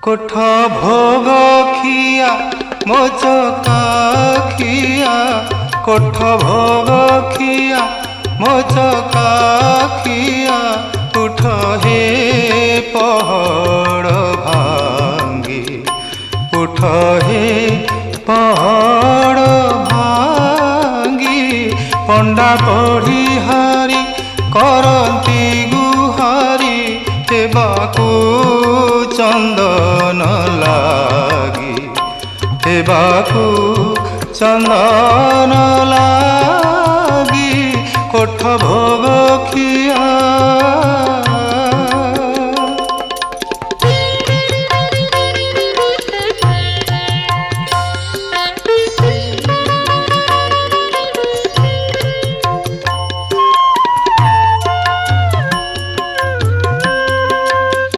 कोठ भोग खिया मोचका खिया कोठ भोग खिया मोचका खिया उठ हे पहाड़ भांगी उठ हे पहाड़ भांगी पंडा पढ़ी हारी करती गुहारी हेबाकू चंदन लागी हेबाकू चंदन लागी कोठ भोग खिया